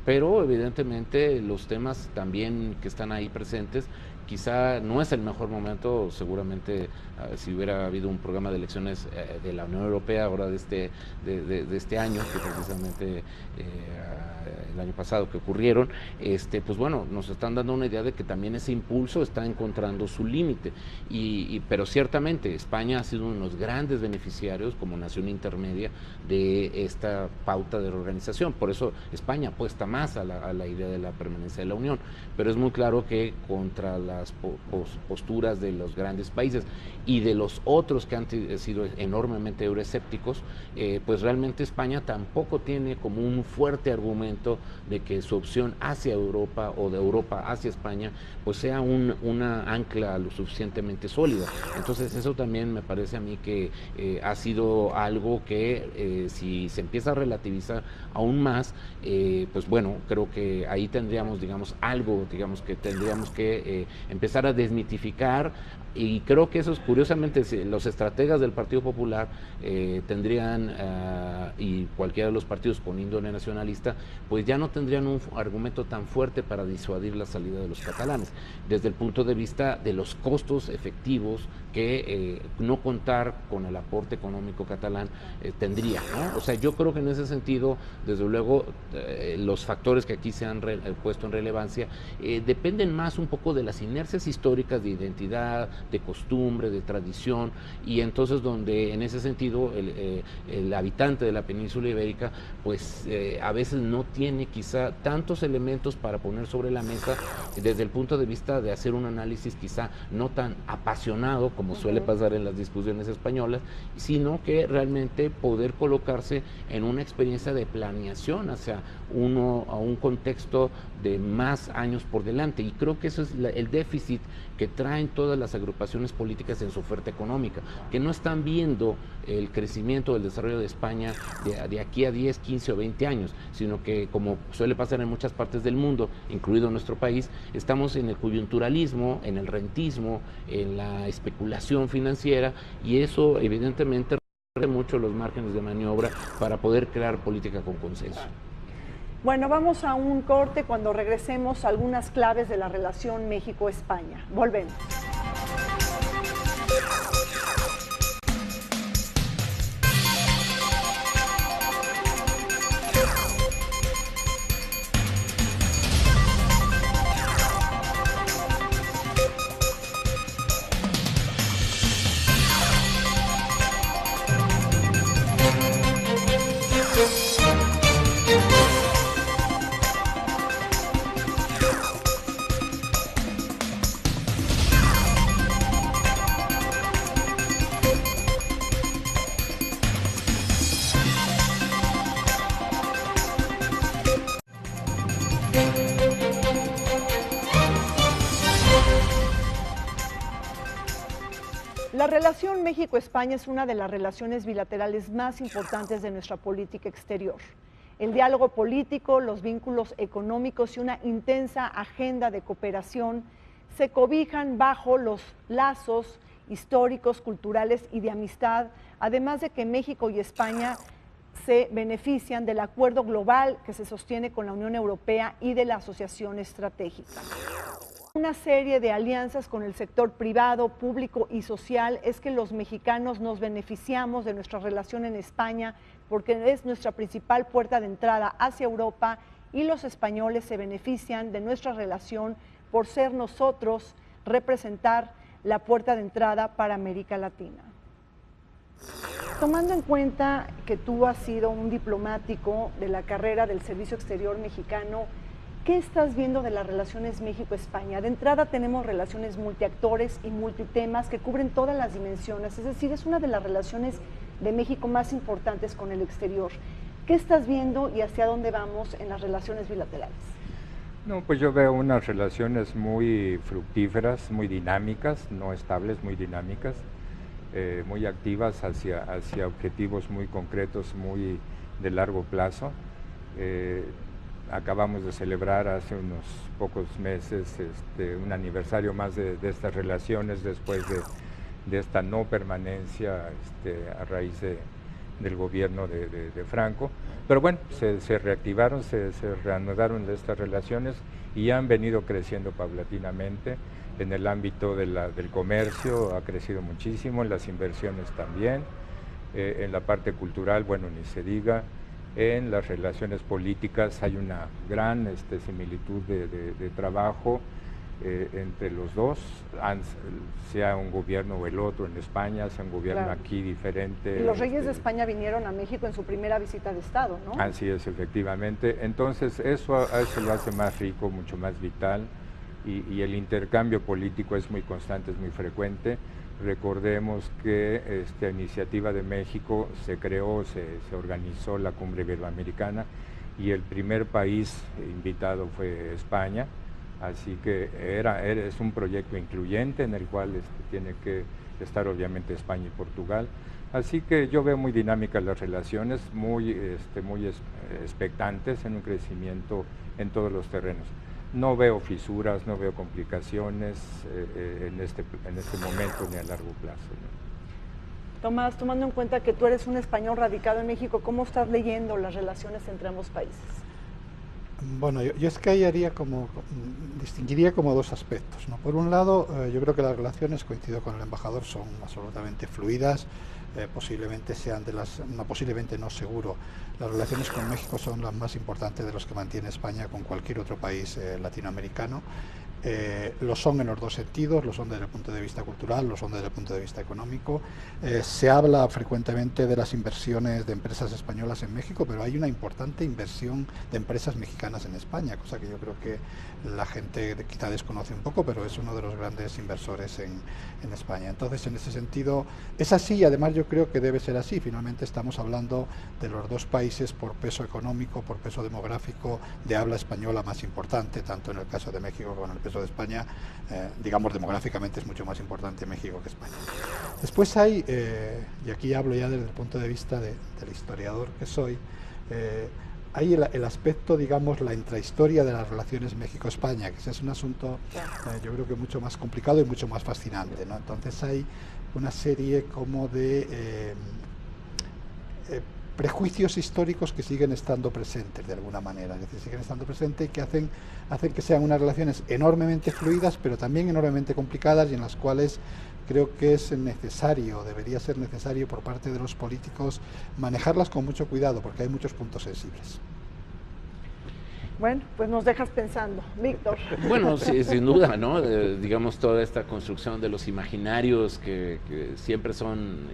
pero evidentemente los temas también que están ahí presentes, quizá no es el mejor momento, seguramente si hubiera habido un programa de elecciones de la Unión Europea ahora de este año, que precisamente el año pasado que ocurrieron, pues bueno, nos están dando una idea de que también ese impulso está encontrando su límite, pero ciertamente España ha sido uno de los grandes beneficiarios como nación intermedia de esta pauta de reorganización, por eso España apuesta más a la idea de la permanencia de la Unión, pero es muy claro que contra las posturas de los grandes países y de los otros que han sido enormemente euroescépticos, pues realmente España tampoco tiene como un fuerte argumento de que su opción hacia Europa o de Europa hacia España pues sea una ancla lo suficientemente sólida. Entonces eso también me parece a mí que ha sido algo que si se empieza a relativizar aún más, pues bueno, creo que ahí tendríamos, digamos, algo, digamos, que tendríamos que empezar a desmitificar, y creo que eso es, curiosamente, los estrategas del Partido Popular tendrían, y cualquiera de los partidos con índole nacionalista, pues ya no tendrían un argumento tan fuerte para disuadir la salida de los catalanes, desde el punto de vista de los costos efectivos que no contar con el aporte económico catalán tendría, ¿no? O sea, yo creo que en ese sentido, desde luego, los factores que aquí se han puesto en relevancia dependen más un poco de las inercias históricas de identidad, de costumbre, de tradición, y entonces donde en ese sentido el habitante de la península ibérica pues a veces no tiene quizá tantos elementos para poner sobre la mesa desde el punto de vista de hacer un análisis quizá no tan apasionado como suele pasar en las discusiones españolas, sino que realmente poder colocarse en una experiencia de planeación hacia a un contexto de más años por delante, y creo que eso es el déficit que traen todas las agrupaciones políticas en su oferta económica, que no están viendo el crecimiento, el desarrollo de España de aquí a 10, 15 o 20 años, sino que, como suele pasar en muchas partes del mundo, incluido nuestro país, estamos en el coyunturalismo, en el rentismo, en la especulación financiera, y eso evidentemente reduce mucho los márgenes de maniobra para poder crear política con consenso. Bueno, vamos a un corte. Cuando regresemos, algunas claves de la relación México-España. Volvemos. La relación México-España es una de las relaciones bilaterales más importantes de nuestra política exterior. El diálogo político, los vínculos económicos y una intensa agenda de cooperación se cobijan bajo los lazos históricos, culturales y de amistad, además de que México y España se benefician del acuerdo global que se sostiene con la Unión Europea y de la Asociación Estratégica. Una serie de alianzas con el sector privado, público y social es que los mexicanos nos beneficiamos de nuestra relación en España porque es nuestra principal puerta de entrada hacia Europa y los españoles se benefician de nuestra relación por ser nosotros representar la puerta de entrada para América Latina. Tomando en cuenta que tú has sido un diplomático de la carrera del Servicio Exterior mexicano, ¿qué estás viendo de las relaciones México-España? De entrada tenemos relaciones multiactores y multitemas que cubren todas las dimensiones, es decir, es una de las relaciones de México más importantes con el exterior. ¿Qué estás viendo y hacia dónde vamos en las relaciones bilaterales? No, pues yo veo unas relaciones muy fructíferas, muy dinámicas, no estables, muy dinámicas, muy activas hacia objetivos muy concretos, muy de largo plazo. Acabamos de celebrar hace unos pocos meses un aniversario más de estas relaciones después de esta no permanencia a raíz del gobierno de Franco. Pero bueno, se reactivaron, se reanudaron estas relaciones y han venido creciendo paulatinamente. En el ámbito del comercio ha crecido muchísimo, en las inversiones también, en la parte cultural, bueno, ni se diga. En las relaciones políticas hay una gran similitud de trabajo entre los dos, sea un gobierno o el otro en España, sea un gobierno aquí diferente. Y los reyes de España vinieron a México en su primera visita de Estado, ¿no? Así es, efectivamente. Entonces eso lo hace más rico, mucho más vital, y el intercambio político es muy constante, es muy frecuente. Recordemos que esta iniciativa de México se creó, se organizó la Cumbre Iberoamericana y el primer país invitado fue España, así que es un proyecto incluyente en el cual tiene que estar obviamente España y Portugal. Así que yo veo muy dinámicas las relaciones, muy expectantes en un crecimiento en todos los terrenos. No veo fisuras, no veo complicaciones en este momento ni a largo plazo, ¿no? Tomás, tomando en cuenta que tú eres un español radicado en México, ¿cómo estás leyendo las relaciones entre ambos países? Bueno, yo es que ahí distinguiría como dos aspectos, ¿no? Por un lado, yo creo que las relaciones, coincido con el embajador, son absolutamente fluidas, posiblemente sean posiblemente no seguro, las relaciones con México son las más importantes de los que mantiene España con cualquier otro país latinoamericano. Lo son en los dos sentidos, lo son desde el punto de vista cultural, lo son desde el punto de vista económico. Se habla frecuentemente de las inversiones de empresas españolas en México, pero hay una importante inversión de empresas mexicanas en España, cosa que yo creo que la gente quizá desconoce un poco, pero es uno de los grandes inversores en España. Entonces, en ese sentido, es así y además yo creo que debe ser así. Finalmente estamos hablando de los dos países por peso económico, por peso demográfico, de habla española más importante, tanto en el caso de México como en el caso de España. Digamos, demográficamente es mucho más importante México que España. Después hay, y aquí hablo ya desde el punto de vista del historiador que soy, hay el aspecto, digamos, la intrahistoria de las relaciones México-España, que ese es un asunto yo creo que mucho más complicado y mucho más fascinante, ¿no? Entonces hay una serie como de prejuicios históricos que siguen estando presentes de alguna manera, es decir, siguen estando presentes y que hacen que sean unas relaciones enormemente fluidas, pero también enormemente complicadas y en las cuales creo que es necesario, debería ser necesario por parte de los políticos manejarlas con mucho cuidado porque hay muchos puntos sensibles. Bueno, pues nos dejas pensando. Víctor. Bueno, sí, sin duda, ¿no? Digamos, toda esta construcción de los imaginarios que siempre son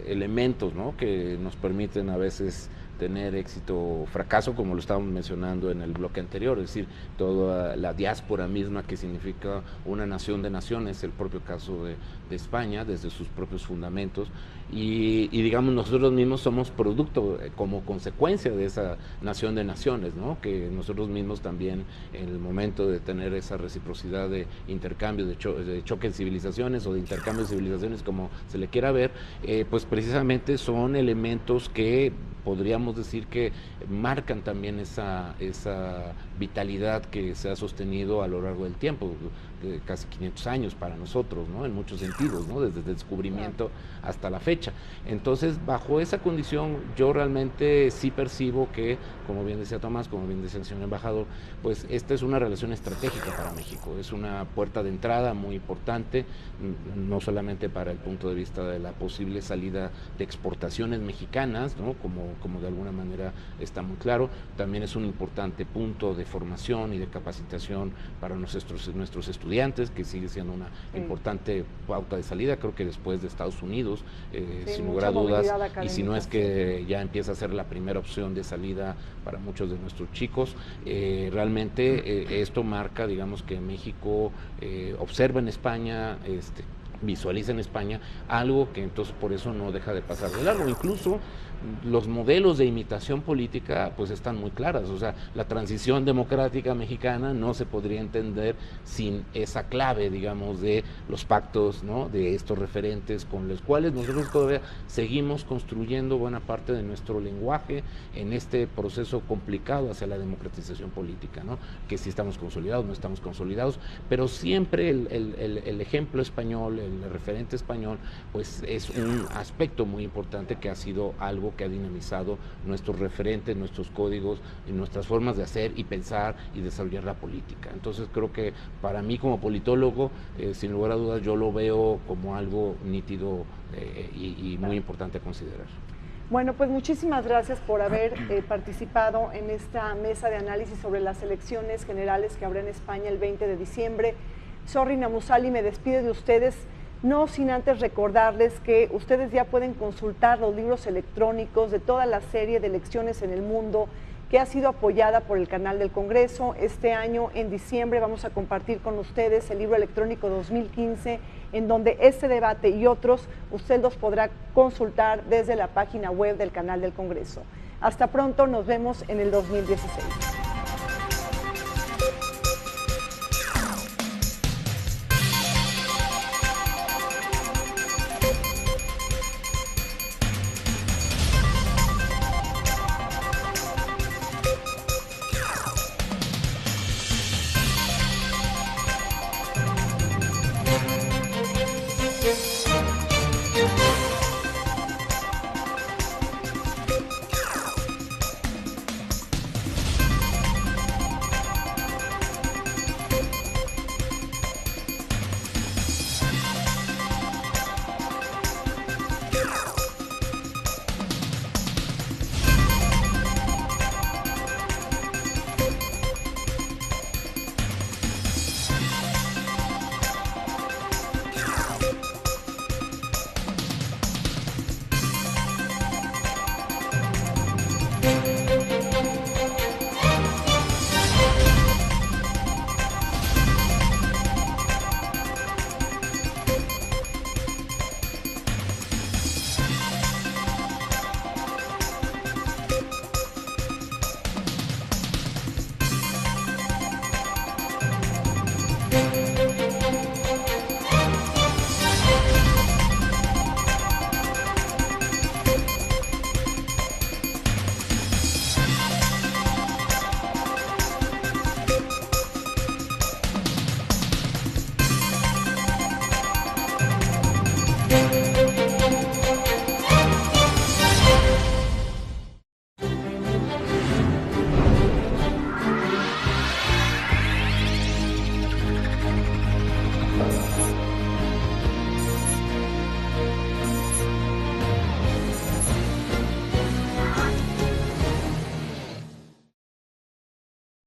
elementos, ¿no? Que nos permiten a veces tener éxito o fracaso, como lo estábamos mencionando en el bloque anterior, es decir, toda la diáspora misma que significa una nación de naciones, el propio caso de España, desde sus propios fundamentos, y digamos nosotros mismos somos producto como consecuencia de esa nación de naciones, ¿no? Que nosotros mismos también en el momento de tener esa reciprocidad de intercambio, de choque de civilizaciones o de intercambio de civilizaciones, como se le quiera ver, pues precisamente son elementos que podríamos decir que marcan también esa vitalidad que se ha sostenido a lo largo del tiempo, casi 500 años para nosotros, ¿no? En muchos sentidos, ¿no? Desde el descubrimiento hasta la fecha. Entonces, bajo esa condición, yo realmente sí percibo que, como bien decía Tomás, como bien decía el señor embajador, pues esta es una relación estratégica para México, es una puerta de entrada muy importante, no solamente para el punto de vista de la posible salida de exportaciones mexicanas, ¿no? Como de alguna manera está muy claro, también es un importante punto de formación y de capacitación para nuestros estudiantes, que sigue siendo una importante pauta de salida, creo que después de Estados Unidos, sin lugar a dudas, y si no es que ya empieza a ser la primera opción de salida para muchos de nuestros chicos, realmente esto marca, digamos, que México observa en España, visualiza en España algo que entonces por eso no deja de pasar de largo. Incluso los modelos de imitación política pues están muy claras, o sea, la transición democrática mexicana no se podría entender sin esa clave, digamos, de los pactos, ¿no? De estos referentes con los cuales nosotros todavía seguimos construyendo buena parte de nuestro lenguaje en este proceso complicado hacia la democratización política, ¿no? Que sí estamos consolidados, no estamos consolidados, pero siempre el ejemplo español, el referente español, pues es un aspecto muy importante que ha sido algo que ha dinamizado nuestros referentes, nuestros códigos y nuestras formas de hacer y pensar y desarrollar la política. Entonces creo que para mí como politólogo, sin lugar a dudas, yo lo veo como algo nítido y muy importante a considerar. Bueno, pues muchísimas gracias por haber participado en esta mesa de análisis sobre las elecciones generales que habrá en España el 20 de diciembre. Zorri Namusali me despide de ustedes, no sin antes recordarles que ustedes ya pueden consultar los libros electrónicos de toda la serie de elecciones en el mundo que ha sido apoyada por el canal del Congreso. Este año, en diciembre, vamos a compartir con ustedes el libro electrónico 2015, en donde este debate y otros usted los podrá consultar desde la página web del canal del Congreso. Hasta pronto, nos vemos en el 2016.